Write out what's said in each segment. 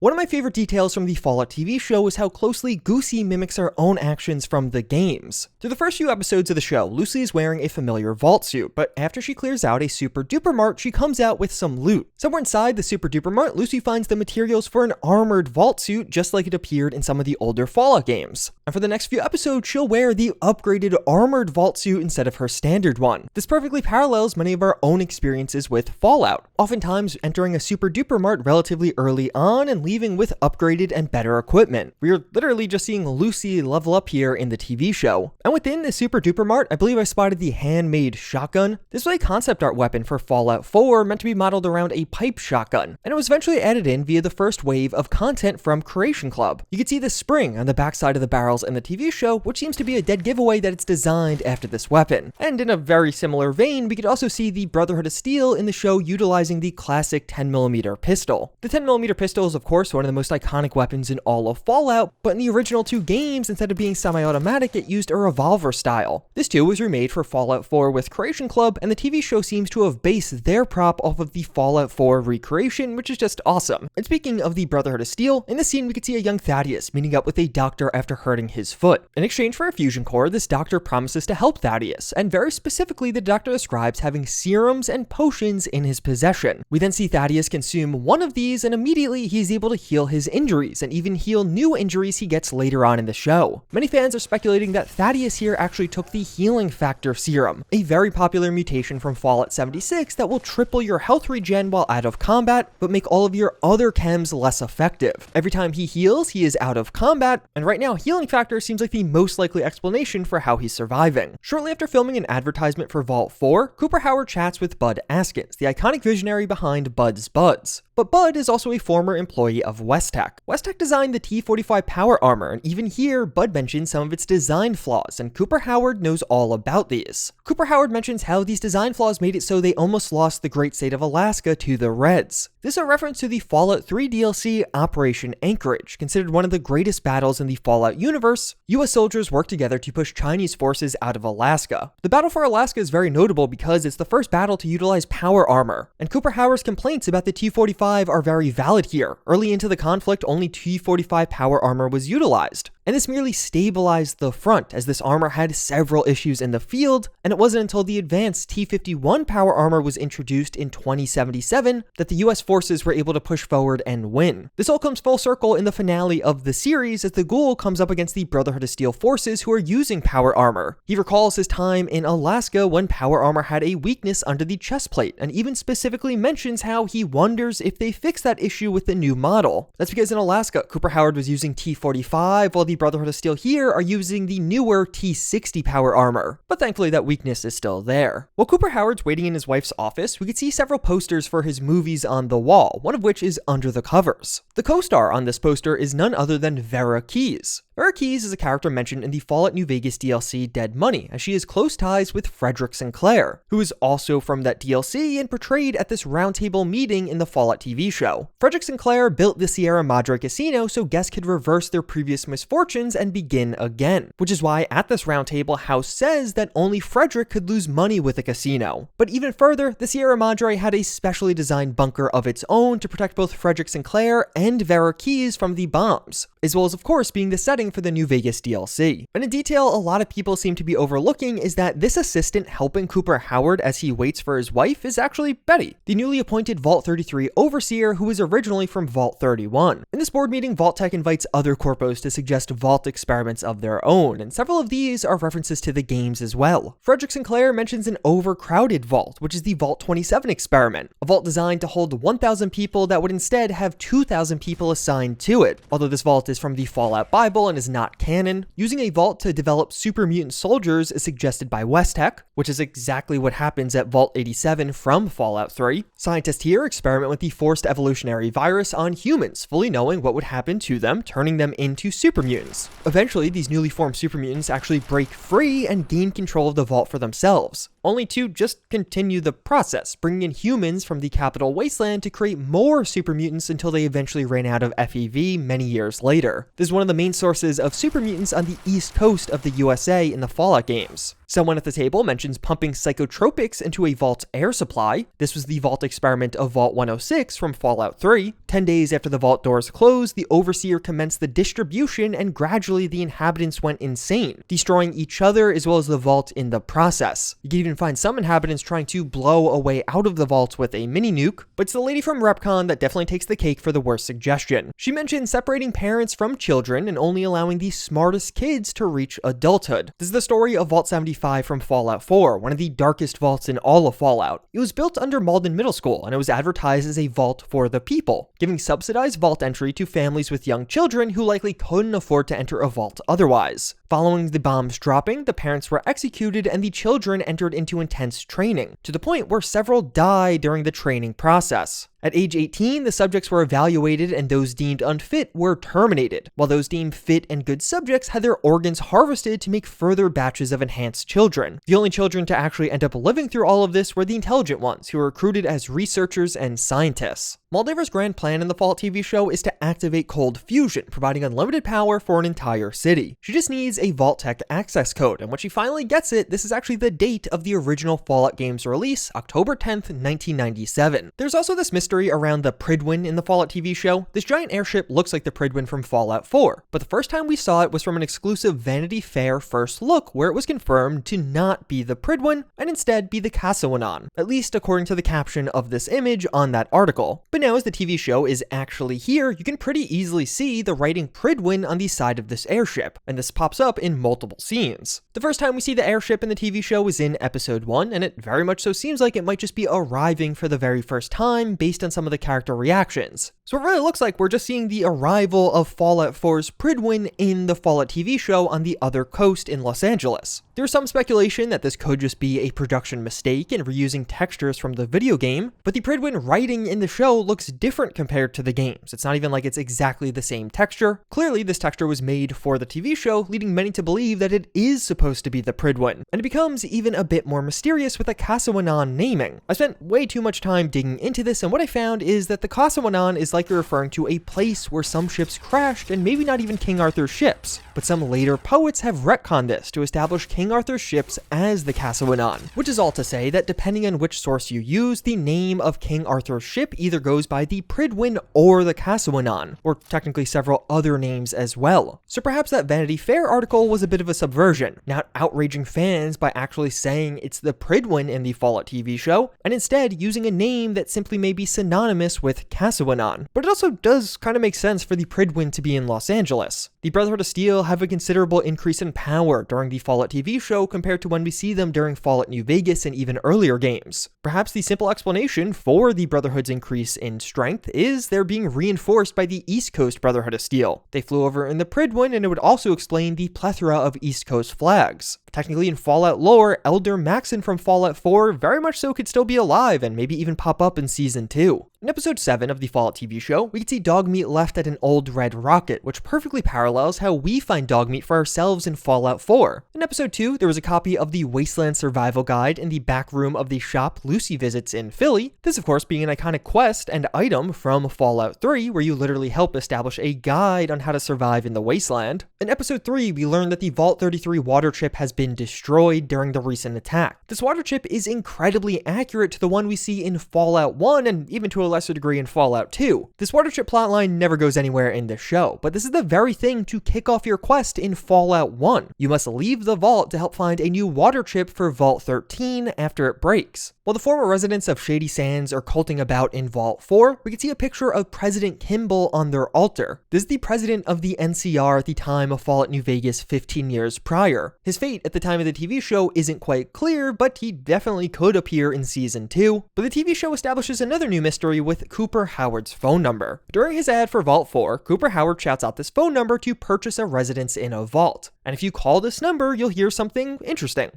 One of my favorite details from the Fallout TV show is how closely Goosey mimics her own actions from the games. Through the first few episodes of the show, Lucy is wearing a familiar vault suit, but after she clears out a super duper mart, she comes out with some loot. Somewhere inside the super duper mart, Lucy finds the materials for an armored vault suit just like it appeared in some of the older Fallout games. And for the next few episodes, she'll wear the upgraded armored vault suit instead of her standard one. This perfectly parallels many of our own experiences with Fallout, oftentimes entering a super duper mart relatively early on and leaving with upgraded and better equipment. We are literally just seeing Lucy level up here in the TV show. And within the super duper mart, I believe I spotted the Handmade Shotgun. This was a concept art weapon for Fallout 4 meant to be modeled around a pipe shotgun, and it was eventually added in via the first wave of content from Creation Club. You can see the spring on the backside of the barrels in the TV show, which seems to be a dead giveaway that it's designed after this weapon. And in a very similar vein, we could also see the Brotherhood of Steel in the show utilizing the classic 10mm pistol. The 10mm pistol is of course one of the most iconic weapons in all of Fallout, but in the original two games, instead of being semi-automatic, it used a revolver style. This too was remade for Fallout 4 with Creation Club, and the TV show seems to have based their prop off of the Fallout 4 recreation, which is just awesome. And speaking of the Brotherhood of Steel, in this scene we could see a young Thaddeus meeting up with a doctor after hurting his foot. In exchange for a fusion core, this doctor promises to help Thaddeus, and very specifically the doctor describes having serums and potions in his possession. We then see Thaddeus consume one of these, and immediately he's able to heal his injuries and even heal new injuries he gets later on in the show. Many fans are speculating that Thaddeus here actually took the healing factor serum, a very popular mutation from Fallout 76 that will triple your health regen while out of combat, but make all of your other chems less effective. Every time he heals, he is out of combat, and right now healing factor seems like the most likely explanation for how he's surviving. Shortly after filming an advertisement for Vault 4, Cooper Howard chats with Bud Askins, the iconic visionary behind Bud's Buds. But Bud is also a former employee of Westech. Westech designed the T45 Power Armor, and even here, Bud mentions some of its design flaws, and Cooper Howard knows all about these. Cooper Howard mentions how these design flaws made it so they almost lost the great state of Alaska to the Reds. This is a reference to the Fallout 3 DLC Operation Anchorage. Considered one of the greatest battles in the Fallout universe, US soldiers worked together to push Chinese forces out of Alaska. The battle for Alaska is very notable because it's the first battle to utilize power armor, and Cooper Howard's complaints about the T45 are very valid here. Early into the conflict, only T45 power armor was utilized, and this merely stabilized the front as this armor had several issues in the field, and it wasn't until the advanced T51 power armor was introduced in 2077 that the US forces were able to push forward and win. This all comes full circle in the finale of the series as the Ghoul comes up against the Brotherhood of Steel forces who are using power armor. He recalls his time in Alaska when power armor had a weakness under the chest plate, and even specifically mentions how he wonders if they fixed that issue with the new model. That's because in Alaska, Cooper Howard was using T45 while the Brotherhood of Steel here are using the newer T60 power armor, but thankfully that weakness is still there. While Cooper Howard's waiting in his wife's office, we could see several posters for his movies on the wall, one of which is under the covers. The co-star on this poster is none other than Vera Keyes. Vera Keyes is a character mentioned in the Fallout New Vegas DLC Dead Money, as she has close ties with Frederick Sinclair, who is also from that DLC and portrayed at this roundtable meeting in the Fallout TV show. Frederick Sinclair built the Sierra Madre Casino so guests could reverse their previous misfortunes and begin again, which is why at this roundtable, House says that only Frederick could lose money with a casino. But even further, the Sierra Madre had a specially designed bunker of its own to protect both Frederick Sinclair and Vera Keyes from the bombs, as well as of course being the setting for the New Vegas DLC. And a detail a lot of people seem to be overlooking is that this assistant helping Cooper Howard as he waits for his wife is actually Betty, the newly appointed Vault 33 overseer who is originally from Vault 31. In this board meeting, Vault-Tec invites other corpos to suggest Vault experiments of their own, and several of these are references to the games as well. Frederick Sinclair mentions an overcrowded vault, which is the Vault 27 experiment, a vault designed to hold 1,000 people that would instead have 2,000 people assigned to it. Although this vault is from the Fallout Bible and is not canon, using a vault to develop super mutant soldiers is suggested by Westech, which is exactly what happens at Vault 87 from Fallout 3. Scientists here experiment with the forced evolutionary virus on humans, fully knowing what would happen to them, turning them into super mutants. Eventually, these newly formed super mutants actually break free and gain control of the vault for themselves, only to just continue the process, bringing in humans from the capital wasteland to create more super mutants until they eventually ran out of FEV many years later. This is one of the main sources of super mutants on the east coast of the USA in the Fallout games. Someone at the table mentions pumping psychotropics into a vault's air supply. This was the vault experiment of Vault 106 from Fallout 3. 10 days after the vault doors closed, the overseer commenced the distribution, and gradually the inhabitants went insane, destroying each other as well as the vault in the process. You can even find some inhabitants trying to blow a way out of the vault with a mini nuke, but it's the lady from Repcon that definitely takes the cake for the worst suggestion. She mentioned separating parents from children and only allowing the smartest kids to reach adulthood. This is the story of Vault 75 from Fallout 4, one of the darkest vaults in all of Fallout. It was built under Malden Middle School, and it was advertised as a vault for the people, giving subsidized vault entry to families with young children who likely couldn't afford to enter a vault otherwise. Following the bombs dropping, the parents were executed and the children entered into intense training, to the point where several died during the training process. At age 18, the subjects were evaluated and those deemed unfit were terminated, while those deemed fit and good subjects had their organs harvested to make further batches of enhanced children. The only children to actually end up living through all of this were the intelligent ones, who were recruited as researchers and scientists. Moldaver's grand plan in the Fallout TV show is to activate cold fusion, providing unlimited power for an entire city. She just needs a Vault Tech access code, and when she finally gets it, this is actually the date of the original Fallout game's release, October 10th, 1997. There's also this mystery around the Pridwin in the Fallout TV show. This giant airship looks like the Pridwin from Fallout 4, but the first time we saw it was from an exclusive Vanity Fair first look, where it was confirmed to not be the Pridwin, and instead be the Cassawinnon, at least according to the caption of this image on that article. But now as the TV show is actually here, you can pretty easily see the writing Pridwin on the side of this airship, and this pops up in multiple scenes. The first time we see the airship in the TV show is in episode 1, and it very much so seems like it might just be arriving for the very first time based on some of the character reactions. So it really looks like we're just seeing the arrival of Fallout 4's Pridwin in the Fallout TV show on the other coast in Los Angeles. There's some speculation that this could just be a production mistake and reusing textures from the video game, but the Pridwin writing in the show looks different compared to the games. It's not even like it's exactly the same texture. Clearly, this texture was made for the TV show, leading many to believe that it is supposed to be the Pridwin, and it becomes even a bit more mysterious with the Cassawinnon naming. I spent way too much time digging into this, and what I found is that the Cassawinnon is likely referring to a place where some ships crashed, and maybe not even King Arthur's ships, but some later poets have retconned this to establish King Arthur's ships as the Cassawinnon, which is all to say that depending on which source you use, the name of King Arthur's ship either goes by the Pridwin or the Cassawinnon, or technically several other names as well. So perhaps that Vanity Fair article was a bit of a subversion, not outraging fans by actually saying it's the Pridwin in the Fallout TV show, and instead using a name that simply may be synonymous with Cassawinnon. But it also does kind of make sense for the Pridwin to be in Los Angeles. The Brotherhood of Steel have a considerable increase in power during the Fallout TV show compared to when we see them during Fallout New Vegas and even earlier games. Perhaps the simple explanation for the Brotherhood's increase in strength is they're being reinforced by the East Coast Brotherhood of Steel. They flew over in the Pridwin, and it would also explain the plethora of East Coast flags. Technically in Fallout lore, Elder Maxon from Fallout 4 very much so could still be alive and maybe even pop up in Season 2. In episode 7 of the Fallout TV show, we can see Dogmeat left at an old red rocket, which perfectly parallels how we find Dogmeat for ourselves in Fallout 4. In episode 2, there was a copy of the Wasteland Survival Guide in the back room of the shop Lucy visits in Philly. This of course being an iconic quest and item from Fallout 3, where you literally help establish a guide on how to survive in the wasteland. In episode 3, we learn that the Vault 33 water chip has been destroyed during the recent attack. This water chip is incredibly accurate to the one we see in Fallout 1 and even to a lesser degree in Fallout 2. This water chip plotline never goes anywhere in this show, but this is the very thing to kick off your quest in Fallout 1. You must leave the vault to help find a new water chip for Vault 13 after it breaks. While the former residents of Shady Sands are culting about in Vault 4, we can see a picture of President Kimball on their altar. This is the president of the NCR at the time of Fallout New Vegas 15 years prior. His fate at the time of the TV show isn't quite clear, but he definitely could appear in Season 2. But the TV show establishes another new mystery with Cooper Howard's phone number. During his ad for Vault 4, Cooper Howard shouts out this phone number to purchase a residence in a vault. And if you call this number, you'll hear something interesting.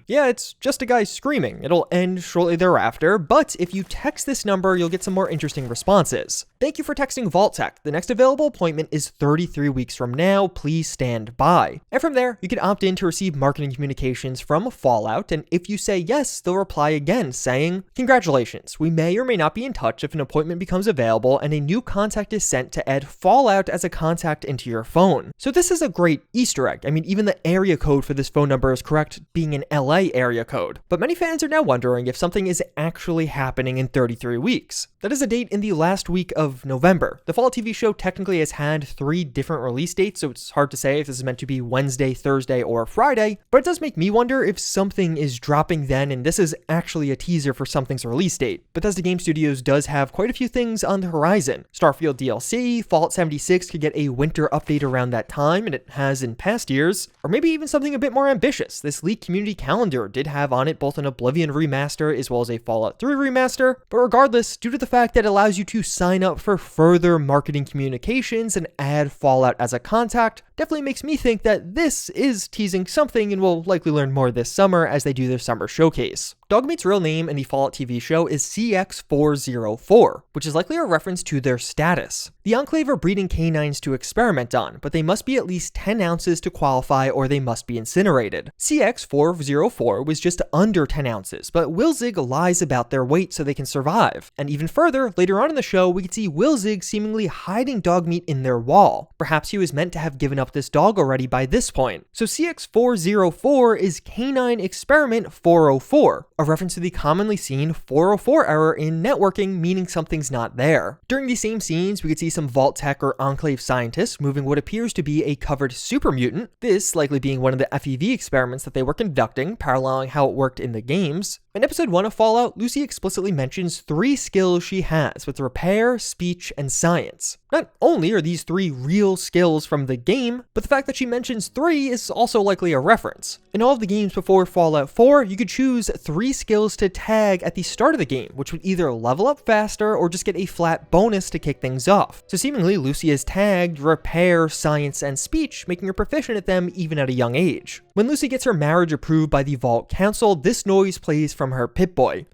Yeah, it's just a guy screaming. It'll end shortly thereafter, but if you text this number, you'll get some more interesting responses. Thank you for texting Vault-Tec. The next available appointment is 33 weeks from now. Please stand by. And from there, you can opt in to receive marketing communications from Fallout, and if you say yes, they'll reply again saying, "Congratulations, we may or may not be in touch if an appointment becomes available and a new contact is sent to add Fallout as a contact into your phone." So this is a great Easter egg. I mean, even the area code for this phone number is correct, being an LA area code. But many fans are now wondering if something is actually happening in 33 weeks. That is a date in the last week of November. The Fallout TV show technically has had 3 different release dates, so it's hard to say if this is meant to be Wednesday, Thursday, or Friday, but it does make me wonder if something is dropping then, and this is actually a teaser for something's release date. Bethesda Game Studios does have quite a few things on the horizon. Starfield DLC, Fallout 76 could get a winter update around that time, and it has in past years, or maybe even something a bit more ambitious. This leaked community calendar did have on it both an Oblivion remaster as well as a Fallout 3 remaster, but regardless, due to the fact that it allows you to sign up for further marketing communications and add Fallout as a contact, definitely makes me think that this is teasing something, and we'll likely learn more this summer as they do their summer showcase. Dogmeat's real name in the Fallout TV show is CX404, which is likely a reference to their status. The Enclave are breeding canines to experiment on, but they must be at least 10 ounces to qualify or they must be incinerated. CX404 was just under 10 ounces, but Wilzig lies about their weight so they can survive. And even further, later on in the show, we can see Wilzig seemingly hiding Dogmeat in their wall. Perhaps he was meant to have given up this dog already by this point. So CX404 is Canine Experiment 404, a reference to the commonly seen 404 error in networking, meaning something's not there. During these same scenes, we could see some Vault-Tec or Enclave scientists moving what appears to be a covered super mutant, this likely being one of the FEV experiments that they were conducting, paralleling how it worked in the games. In episode 1 of Fallout, Lucy explicitly mentions 3 skills she has with repair, speech, and science. Not only are these 3 real skills from the game, but the fact that she mentions 3 is also likely a reference. In all of the games before Fallout 4, you could choose 3 skills to tag at the start of the game, which would either level up faster or just get a flat bonus to kick things off. So seemingly, Lucy has tagged repair, science, and speech, making her proficient at them even at a young age. When Lucy gets her marriage approved by the Vault Council, this noise plays from her Pip-Boy.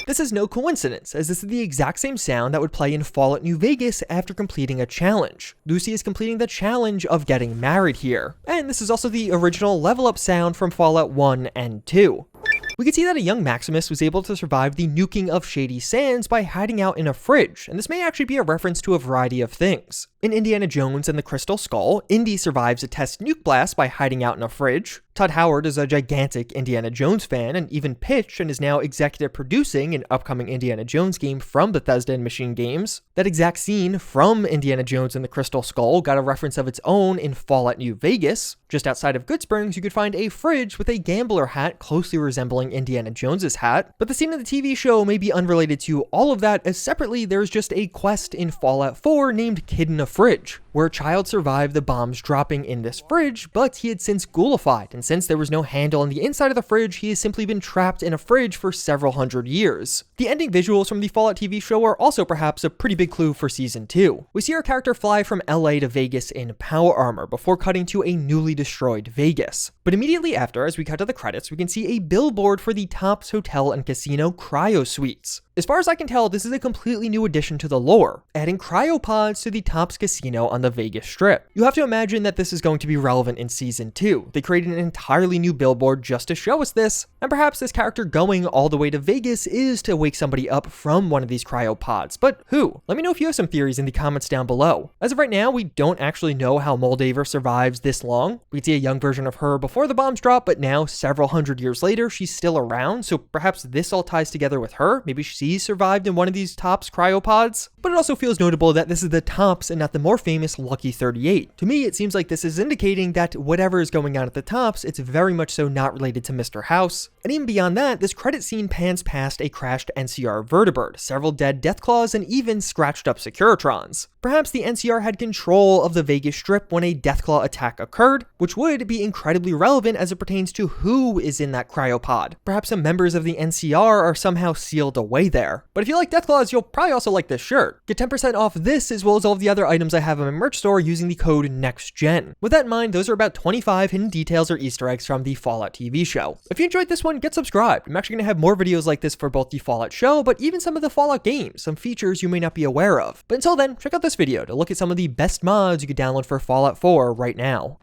This is no coincidence, as this is the exact same sound that would play in Fallout New Vegas after completing a challenge. Lucy is completing the challenge of getting married here. And this is also the original level up sound from Fallout 1 and 2. We could see that a young Maximus was able to survive the nuking of Shady Sands by hiding out in a fridge, and this may actually be a reference to a variety of things. In Indiana Jones and the Crystal Skull, Indy survives a test nuke blast by hiding out in a fridge. Todd Howard is a gigantic Indiana Jones fan and even pitched and is now executive producing an upcoming Indiana Jones game from Bethesda and Machine Games. That exact scene from Indiana Jones and the Crystal Skull got a reference of its own in Fallout New Vegas. Just outside of Goodsprings, you could find a fridge with a gambler hat closely resembling Indiana Jones's hat, but the scene in the TV show may be unrelated to all of that, as separately there's just a quest in Fallout 4 named Kid in a Fridge, where a child survived the bombs dropping in this fridge, but he had since ghoulified, and since there was no handle on the inside of the fridge, he has simply been trapped in a fridge for several hundred years. The ending visuals from the Fallout TV show are also perhaps a pretty big clue for Season 2. We see our character fly from LA to Vegas in Power Armor before cutting to a newly destroyed Vegas. But immediately after, as we cut to the credits, we can see a billboard for the Topz Hotel and Casino Cryo Suites. As far as I can tell, this is a completely new addition to the lore, adding cryopods to the Topz Casino on the Vegas Strip. You have to imagine that this is going to be relevant in Season 2. They created an entirely new billboard just to show us this, and perhaps this character going all the way to Vegas is to wake somebody up from one of these cryopods, but who? Let me know if you have some theories in the comments down below. As of right now, we don't actually know how Moldaver survives this long. We see a young version of her before the bombs drop, but now, several hundred years later, she's still around, so perhaps this all ties together with her. Maybe she's survived in one of these Topz cryopods. But it also feels notable that this is the Topz and not the more famous Lucky 38. To me, it seems like this is indicating that whatever is going on at the Topz, it's very much so not related to Mr. House. And even beyond that, this credit scene pans past a crashed NCR vertibird, several dead Deathclaws, and even scratched up Securitrons. Perhaps the NCR had control of the Vegas Strip when a Deathclaw attack occurred, which would be incredibly relevant as it pertains to who is in that cryopod. Perhaps some members of the NCR are somehow sealed away there. But if you like Deathclaws, you'll probably also like this shirt. Get 10% off this as well as all of the other items I have in my merch store using the code NEXTGEN. With that in mind, those are about 25 hidden details or Easter eggs from the Fallout TV show. If you enjoyed this one, get subscribed. I'm actually going to have more videos like this for both the Fallout show, but even some of the Fallout games, some features you may not be aware of. But until then, check out this video to look at some of the best mods you could download for Fallout 4 right now.